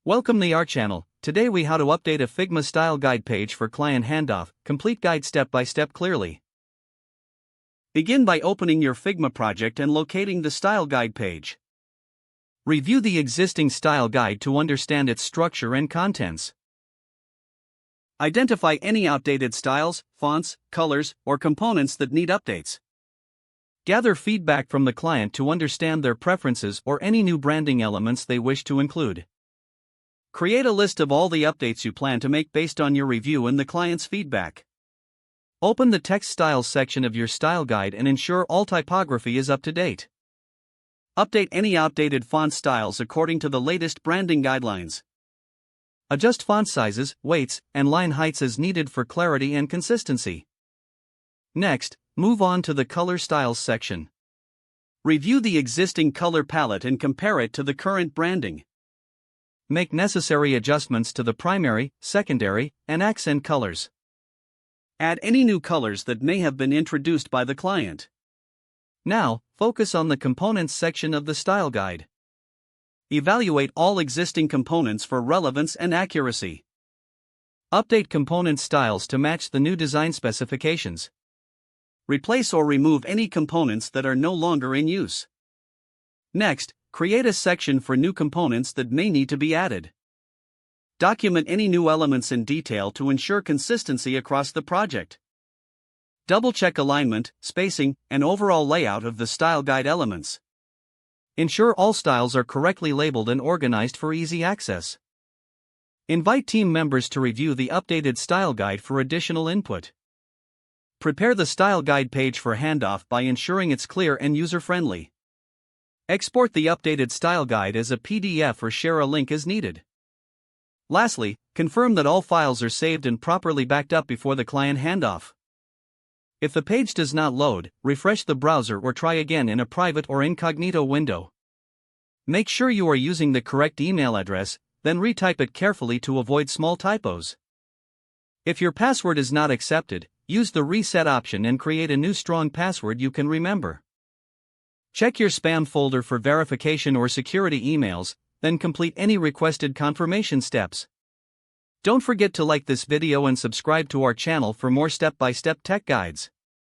Welcome to our channel. Today we how to update a Figma style guide page for client handoff, complete guide step by step clearly. Begin by opening your Figma project and locating the style guide page. Review the existing style guide to understand its structure and contents. Identify any outdated styles, fonts, colors, or components that need updates. Gather feedback from the client to understand their preferences or any new branding elements they wish to include. Create a list of all the updates you plan to make based on your review and the client's feedback. Open the text styles section of your style guide and ensure all typography is up to date. Update any outdated font styles according to the latest branding guidelines. Adjust font sizes, weights, and line heights as needed for clarity and consistency. Next, move on to the color styles section. Review the existing color palette and compare it to the current branding. Make necessary adjustments to the primary, secondary, and accent colors. Add any new colors that may have been introduced by the client. Now, focus on the components section of the style guide. Evaluate all existing components for relevance and accuracy. Update component styles to match the new design specifications. Replace or remove any components that are no longer in use. Next, create a section for new components that may need to be added. Document any new elements in detail to ensure consistency across the project. Double-check alignment, spacing, and overall layout of the style guide elements. Ensure all styles are correctly labeled and organized for easy access. Invite team members to review the updated style guide for additional input. Prepare the style guide page for handoff by ensuring it's clear and user-friendly. Export the updated style guide as a PDF or share a link as needed. Lastly, confirm that all files are saved and properly backed up before the client handoff. If the page does not load, refresh the browser or try again in a private or incognito window. Make sure you are using the correct email address, then retype it carefully to avoid small typos. If your password is not accepted, use the reset option and create a new strong password you can remember. Check your spam folder for verification or security emails, then complete any requested confirmation steps. Don't forget to like this video and subscribe to our channel for more step-by-step tech guides.